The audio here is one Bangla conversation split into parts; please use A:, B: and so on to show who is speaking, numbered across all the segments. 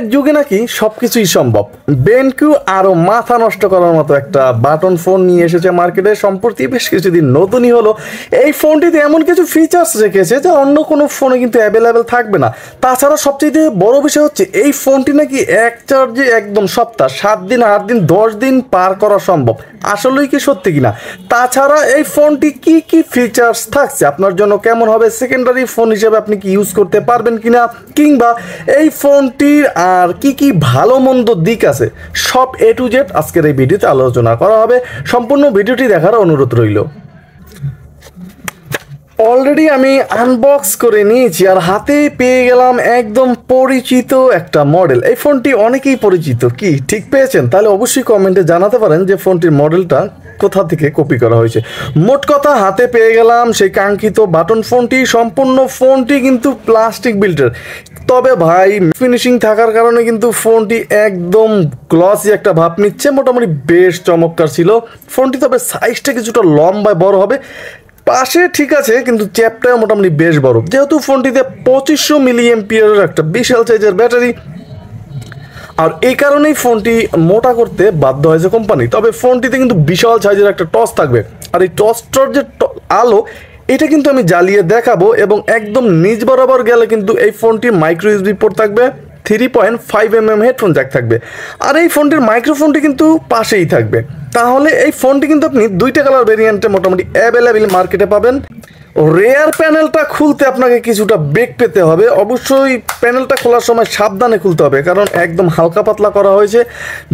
A: এআইয়ের যুগে নাকি সবকিছুই সম্ভব। বেনকিউ আরও মাথা নষ্ট করার মতো একটা বাটন ফোন নিয়ে এসেছে মার্কেটে। সম্প্রতি বেশ কিছুদিন নতুনই হলো। এই ফোনটিতে এমন কিছু ফিচার্স রেখেছে যা অন্য কোনো ফোনে কিন্তু অ্যাভেলেবেল থাকবে না। তাছাড়া সবচেয়ে বড় বিষয় হচ্ছে এই ফোনটি নাকি এক চার্জে একদম সপ্তাহ 7 দিন 8 দিন 10 দিন পার করা সম্ভব। আসলেই কি সত্যি কিনা? তাছাড়া এই ফোনটি কি কি ফিচার্স থাকছে, আপনার জন্য কেমন হবে, সেকেন্ডারি ফোন হিসেবে আপনি কি ইউজ করতে পারবেন কিনা, কিংবা এই ফোনটির আর কি কি ভালো মন্দ দিক আছে, সব A to Z আজকের এই ভিডিওতে আলোচনা করা হবে। সম্পূর্ণ ভিডিওটি দেখার অনুরোধ রইল। অলরেডি আমি আনবক্স করে নিয়েছি আর হাতে পেয়ে গেলাম একদম পরিচিত একটা মডেল। এই ফোনটি অনেকেই পরিচিত, কি ঠিক পেয়েছেন? তাহলে অবশ্যই কমেন্টে জানাতে পারেন যে ফোনটির মডেলটা কোথা থেকে কপি করা হয়েছে। মোট কথা হাতে পেয়ে গেলাম সেই কাঙ্ক্ষিত বাটন ফোনটি। সম্পূর্ণ ফোনটি কিন্তু প্লাস্টিক বিল্টের, তবে ভাই ফিনিশিং থাকার কারণে কিন্তু ফোনটি একদম গ্লসি একটা ভাব নিচ্ছে। মোটামুটি বেশ চমৎকার ছিল ফোনটি, তবে সাইজটা কিছুটা লম্বায় বড় হবে। পাশে ঠিক আছে, কিন্তু চ্যাপটাও মোটামুটি বেশ বড়। যেহেতু ফোনটিতে 2500 মিলিঅ্যাম্পিয়ারের একটা বিশাল সাইজের ব্যাটারি, আর এই কারণেই ফোনটি মোটা করতে বাধ্য হয়েছে কোম্পানি। তবে ফোনটিতে কিন্তু বিশাল সাইজের একটা টর্চ থাকবে, আর এই টর্চটার যে আলো এটা কিন্তু আমি জ্বালিয়ে দেখাবো। এবং একদম নিচ বরাবর গেলে কিন্তু এই ফোনটির মাইক্রো ইউএসবি পোর্ট থাকবে, 3.5mm হেডফোন জ্যাক থাকবে, আর এই ফোনটির মাইক্রোফোনটি কিন্তু পাশেই থাকবে। তাহলে এই ফোনটি কিন্তু আপনি 2টা কালার ভেরিয়েন্টে মোটামুটি অ্যাভেলেবেল মার্কেটে পাবেন। রেয়ার প্যানেলটা খুলতে আপনাকে কিছুটা বেগ পেতে হবে। অবশ্যই প্যানেলটা খোলার সময় সাবধানে খুলতে হবে, কারণ একদম হালকা পাতলা করা হয়েছে।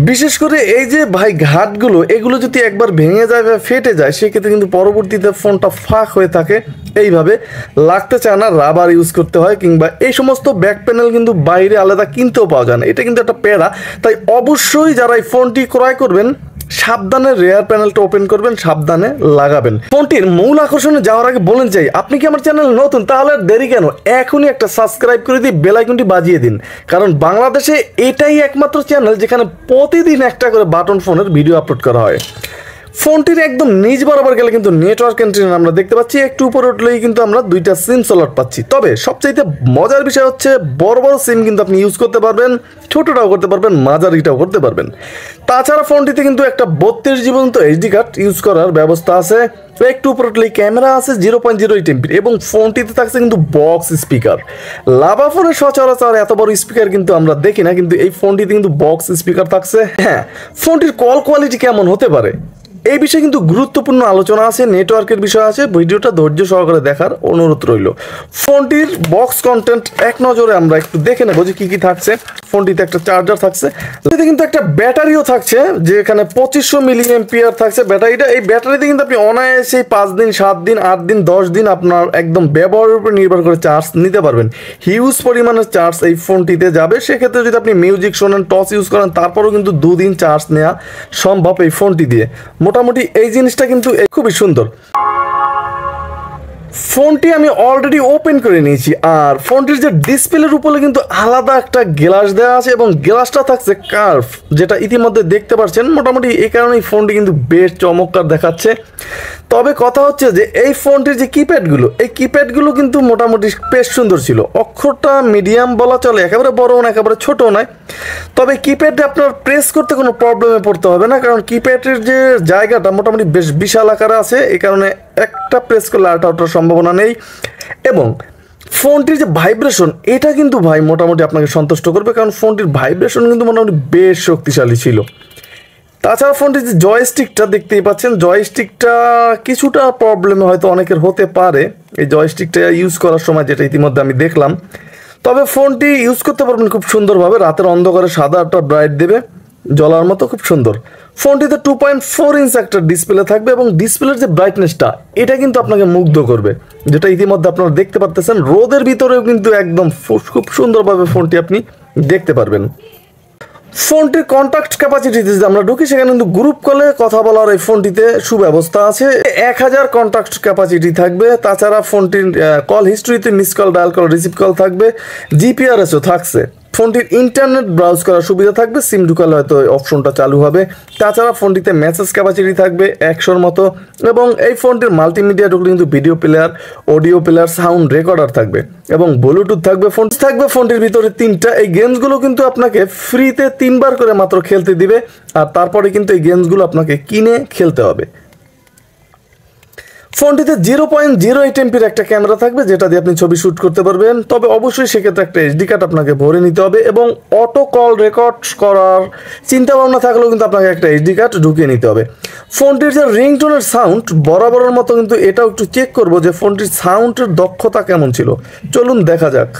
A: বিশেষ করে এই যে ভাই ঘাটগুলো, এগুলো যদি একবার ভেঙে যায় বা ফেটে যায়, সেক্ষেত্রে কিন্তু পরবর্তীতে ফোনটা ফাঁক হয়ে থাকে। এইভাবে লাগতে চায় না, রাবার ইউজ করতে হয়, কিংবা এই সমস্ত ব্যাক প্যানেল কিন্তু বাইরে আলাদা কিনতেও পাওয়া যায় না। এটা কিন্তু একটা প্যারা। তাই অবশ্যই যারা এই ফোনটি ক্রয় করবেন সাবধানে রেয়ার প্যানেলটা ওপেন করবেন, সাবধানে লাগাবেন। ফোনটির মূল আকর্ষণে যাওয়ার আগে বলেন চাই, আপনি কি আমার চ্যানেল নতুন, তাহলে দেরি কেন, এখনই একটা সাবস্ক্রাইব করে দিয়ে বেল আইকনটি বাজিয়ে দিন। কারণ বাংলাদেশে এটাই একমাত্র চ্যানেল যেখানে প্রতিদিন একটা করে বাটন ফোনের ভিডিও আপলোড করা হয়। ফোনটির একদম নিচ বরাবর গেলে কিন্তু নেটওয়ার্ক এন্টেনা আমরা দেখতে পাচ্ছি। একটু উপরে উঠলেই কিন্তু আমরা 2টা সিম স্লট পাচ্ছি। তবে সবচাইতে মজার বিষয় হচ্ছে বড় বড় সিম কিন্তু আপনি ইউজ করতে পারবেন, ছোটটাও করতে পারবেন, মাঝারিটাও করতে পারবেন। তাছাড়া ফোনটিতে কিন্তু একটা 32GB পর্যন্ত এইচডি কার্ড ইউজ করার ব্যবস্থা আছে। একটু উপরে উঠলেই ক্যামেরা আছে 0.08 MP, এবং ফোনটিতে থাকছে কিন্তু বক্স স্পিকার। লাভা ফোনের সচরাচর এত বড় স্পিকার কিন্তু আমরা দেখি না, কিন্তু এই ফোনটিতে কিন্তু বক্স স্পিকার থাকছে। হ্যাঁ, ফোনটির কল কোয়ালিটি কেমন হতে পারে এই বিষয়ে কিন্তু গুরুত্বপূর্ণ আলোচনা আছে, নেটওয়ার্কের বিষয় আছে। ভিডিওটা ধৈর্য সহকারে দেখার অনুরোধ রইল। ফোনটির বক্স কন্টেন্ট এক নজরে আমরা একটু দেখে নেব যে কী কী থাকছে। ফোনটিতে একটা চার্জার থাকছে, এতে কিন্তু একটা ব্যাটারিও থাকছে, যে এখানে 2500 মিলিঅ্যাম্পিয়ার থাকছে ব্যাটারিটা। এই ব্যাটারিতে কিন্তু আপনি অনায়াসে 5 দিন 7 দিন 8 দিন 10 দিন আপনার একদম ব্যবহারের উপর নির্ভর করে চার্জ নিতে পারবেন। হিউজ পরিমাণের চার্জ এই ফোনটিতে যাবে। সেক্ষেত্রে যদি আপনি মিউজিক শোনেন, টর্চ ইউজ করেন, তারপরেও কিন্তু 2 দিন চার্জ নেওয়া সম্ভব এই ফোনটি দিয়ে। মোটামুটি এই জিনিসটা কিন্তু খুবই সুন্দর। ফোনটি আমি অলরেডি ওপেন করে নিয়েছি, আর ফোনটির যে ডিসপ্লের উপরে কিন্তু আলাদা একটা গ্লাস দেওয়া আছে, এবং গ্লাসটা থাকছে কার্ভ, যেটা ইতিমধ্যে দেখতে পাচ্ছেন। মোটামুটি এই কারণেই ফোনটি কিন্তু বেশ চমৎকার দেখাচ্ছে। তবে কথা হচ্ছে যে এই ফোনটির যে কিপ্যাডগুলো, এই কিপ্যাডগুলো কিন্তু মোটামুটি বেশ সুন্দর ছিল। অক্ষরটা মিডিয়াম বলা চলে, একেবারে বড়ও না একেবারে ছোটও নয়। তবে কিপ্যাডে আপনার প্রেস করতে কোনো প্রবলেমে পড়তে হবে না, কারণ কিপ্যাডের যে জায়গাটা মোটামুটি বেশ বিশাল আকারে আছে। এই কারণে একটা প্রেস করলে আরেকটা ওঠার সম্ভাবনা নেই। এবং ফোনটির যে ভাইব্রেশন, এটা কিন্তু ভাই মোটামুটি আপনাকে সন্তুষ্ট করবে, কারণ ফোনটির ভাইব্রেশন কিন্তু মোটামুটি বেশ শক্তিশালী ছিল। তাছাড়া ফোনটির যে জয়স্টিকটা দেখতেই পাচ্ছেন, জয়স্টিকটা কিছুটা প্রবলেমে হয়তো অনেকের হতে পারে এই জয়স্টিকটা ইউজ করার সময়, যেটা ইতিমধ্যে আমি দেখলাম। তবে ফোনটি ইউজ করতে পারবেন খুব সুন্দরভাবে। রাতের অন্ধকারে সাদা একটা ব্রাইট দেবে, জ্বলার মতো, খুব সুন্দর। ফোনটিতে 2.4 ইঞ্চ একটা ডিসপ্লে থাকবে, এবং ডিসপ্লের যে ব্রাইটনেসটা এটা কিন্তু আপনাকে মুগ্ধ করবে, যেটা ইতিমধ্যে আপনারা দেখতে পারতেছেন। রোদের ভিতরেও কিন্তু একদম খুব সুন্দরভাবে ফোনটি আপনি দেখতে পারবেন। ফোনটির কন্ট্যাক্ট ক্যাপাসিটিতে যদি আমরা ঢুকি, সেখানে কিন্তু গ্রুপ কলে কথা বলার এই ফোনটিতে সুব্যবস্থা আছে। 1000 কন্ট্যাক্ট ক্যাপাসিটি থাকবে। তাছাড়া ফোনটির কল হিস্ট্রিতে miss call, dial call, receive call থাকবে। জিপিআরএসও থাকছে। ফোনটির ইন্টারনেট ব্রাউজ করার সুবিধা থাকবে, সিম ঢুকালে হয়তো অপশনটা চালু হবে। তাছাড়া ফোনটিতে মেসেজ ক্যাপাসিটি থাকবে 100-র মতো, এবং এই ফোনটির মাল্টিমিডিয়া ঢুকলে কিন্তু video player, audio player, sound recorder থাকবে এবং ব্লুটুথ থাকবে। ফোনটির ভিতরে 3টা। এই গেমসগুলো কিন্তু আপনাকে ফ্রিতে 3বার করে মাত্র খেলতে দিবে, আর তারপরে কিন্তু এই গেমসগুলো আপনাকে কিনে খেলতে হবে। ফোনটিতে 0.08 এমপির একটা ক্যামেরা থাকবে, যেটা দিয়ে আপনি ছবি শ্যুট করতে পারবেন। তবে অবশ্যই সেক্ষেত্রে একটা এসডি কার্ড আপনাকে ভরে নিতে হবে, এবং অটো কল রেকর্ড করার চিন্তা ভাবনা থাকলেও কিন্তু আপনাকে একটা এসডি কার্ড ঢুকিয়ে নিতে হবে। ফোনটির যে রিংটোনের সাউন্ড বরাবরের মতো, কিন্তু এটাও একটু চেক করব যে ফোনটির সাউন্ডের দক্ষতা কেমন ছিল। চলুন দেখা যাক।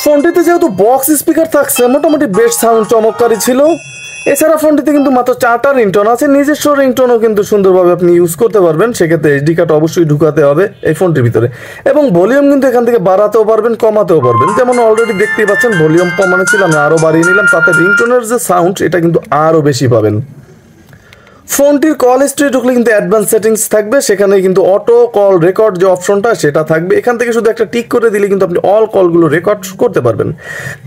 A: ফোনটিতে যেহেতু বক্স স্পিকার থাকছে, মোটামুটি বেশ সাউন্ড চমৎকারই ছিল। এছাড়া ফোনটিতে কিন্তু মাত্র 4টা রিংটোন আছে, নিজস্ব রিংটোনও কিন্তু সুন্দরভাবে আপনি ইউজ করতে পারবেন। সেক্ষেত্রে এসডি কার্ড অবশ্যই ঢুকাতে হবে এই ফোনটির ভিতরে, এবং ভলিউম কিন্তু এখান থেকে বাড়াতেও পারবেন, কমাতেও পারবেন। যেমন অলরেডি দেখতেই পাচ্ছেন ভলিউম কমানো ছিল, আমি আরও বাড়িয়ে নিলাম, তাতে রিংটোনের যে সাউন্ড এটা কিন্তু আরও বেশি পাবেন। ফোনটির কল হিস্ট্রি ঢুকলে কিন্তু অ্যাডভান্স সেটিংস থাকবে, সেখানে কিন্তু অটো কল রেকর্ড যে অপশনটা সেটা থাকবে। এখান থেকে শুধু একটা টিক করে দিলে কিন্তু আপনি অল কলগুলো রেকর্ড করতে পারবেন।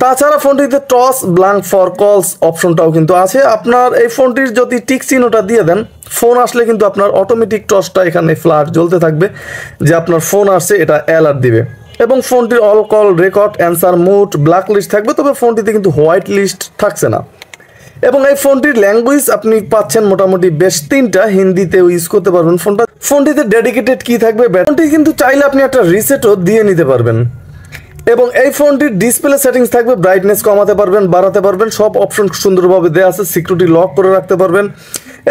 A: তাছাড়া ফোনটিতে টস ব্ল্যাঙ্ক ফর কলস অপশনটাও কিন্তু আছে। আপনার এই ফোনটির যদি টিক চিহ্নটা দিয়ে দেন, ফোন আসলে কিন্তু আপনার অটোমেটিক টসটা এখানে ফ্ল্যাশ জ্বলতে থাকবে, যে আপনার ফোন আসছে এটা অ্যালার্ট দিবে। এবং ফোনটির all call record, answer, mode, black list থাকবে, তবে ফোনটিতে কিন্তু হোয়াইট লিস্ট থাকছে না। এবং এই ফোনটির ল্যাঙ্গুয়েজ আপনি পাচ্ছেন মোটামুটি বেশ 3টা, হিন্দিতেও ইউজ করতে পারবেন ফোনটিতে ডেডিকেটেড কি থাকবে, ফোনটি কিন্তু চাইলে আপনি একটা রিসেটও দিয়ে নিতে পারবেন। এবং এই ফোনটির ডিসপ্লে সেটিংস থাকবে, ব্রাইটনেস কমাতে পারবেন, বাড়াতে পারবেন, সব অপশন সুন্দরভাবে দেওয়া আছে, সিকিউরিটি লক করে রাখতে পারবেন।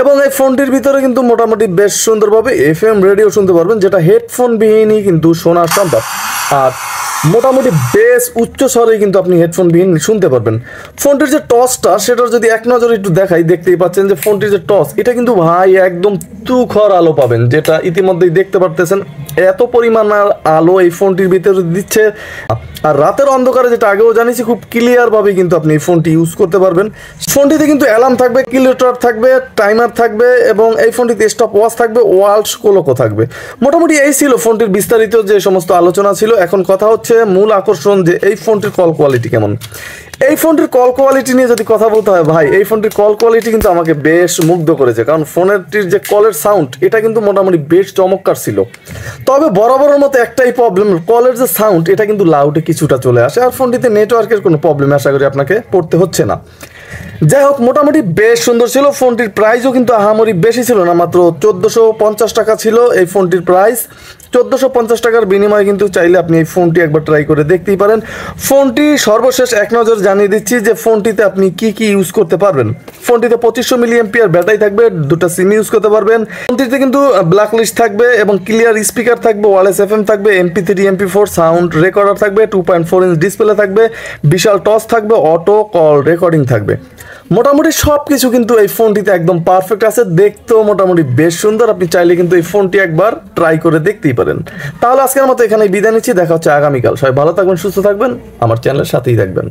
A: এবং এই ফোনটির ভিতরে কিন্তু মোটামুটি বেশ সুন্দরভাবে এফএম রেডিও শুনতে পারবেন, যেটা হেডফোন বিহীনই কিন্তু শোনা সম্ভব। আর মোটামুটি বেশ উচ্চ স্বরে কিন্তু আপনি হেডফোন বিহীন শুনতে পারবেন। ফোনটির যে টসটা, সেটার যদি এক নজরে একটু দেখাই, দেখতেই পাচ্ছেন যে ফোনটির যে টস, এটা কিন্তু ভাই একদম তুখর আলো পাবেন, যেটা ইতিমধ্যেই দেখতে পারতেছেন। এত পরিমাণ আলো এই ফোনটির ভিতরে দিচ্ছে, আর রাতের অন্ধকারে, যেটা আগেও জানিয়েছি, খুব ক্লিয়ারভাবে কিন্তু আপনি এই ফোনটি ইউজ করতে পারবেন। ফোনটিতে কিন্তু অ্যালার্ম থাকবে, কিলোমিটার থাকবে, টাইমার থাকবে, এবং এই ফোনটিতে স্টপ ওয়াচ থাকবে, ওয়ার্ল্ড কোলকও থাকবে। মোটামুটি এই ছিল ফোনটির বিস্তারিত যে সমস্ত আলোচনা ছিল। এখন কথা হচ্ছে মূল আকর্ষণ, যে এই ফোনটির কল কোয়ালিটি কেমন। এই ফোনটির কল কোয়ালিটি নিয়ে যদি কথা বলতে হয়, ভাই এই ফোনটির কল কোয়ালিটি কিন্তু আমাকে বেশ মুগ্ধ করেছে, কারণ ফোনটির যে কলের সাউন্ড এটা কিন্তু মোটামুটি বেশ চমৎকার ছিল। তবে বরাবরের মতো একটাই প্রবলেম, কলের যে সাউন্ড এটা কিন্তু লাউডে কিছুটা চলে আসে, আর ফোনটিতে নেটওয়ার্কের কোনো প্রবলেম আশা করি আপনাকে পড়তে হচ্ছে না। যাই হোক, মোটামুটি বেশ সুন্দর ছিল। ফোনটির প্রাইসও কিন্তু আহামরি বেশি ছিল না, মাত্র 1450 টাকা ছিল এই ফোনটির প্রাইস। 1450 টাকার বিনিময়ে কিন্তু চাইলে আপনি এই ফোনটি একবার ট্রাই করে দেখতেই পারেন। ফোনটি সর্বশেষ এক নজর জানিয়ে দিচ্ছি যে ফোনটিতে আপনি কি কি ইউজ করতে পারবেন। ফোনটিতে 2500 মিলিঅ্যাম্পিয়ার ব্যাটারি থাকবে, 2টা সিম ইউজ করতে পারবেন। ফোনটিতে কিন্তু ব্ল্যাক লিস্ট থাকবে, এবং ক্লিয়ার স্পিকার থাকবে, ওয়ারলেস এফএম থাকবে, MP3 MP4 সাউন্ড রেকর্ডার থাকবে, 2.4 ইঞ্চ ডিসপ্লে থাকবে, বিশাল টস থাকবে, অটো কল রেকর্ডিং থাকবে। মোটামুটি সব কিছু কিন্তু এই ফোনটিতে একদম পারফেক্ট আছে, দেখতেও মোটামুটি বেশ সুন্দর। আপনি চাইলে কিন্তু এই ফোনটি একবার ট্রাই করে দেখতেই পারেন। তাহলে আজকের মতো এখানেই বিদায় নিচ্ছি, দেখা হচ্ছে আগামীকাল। সবাই ভালো থাকবেন, সুস্থ থাকবেন, আমার চ্যানেলের সাথেই থাকবেন।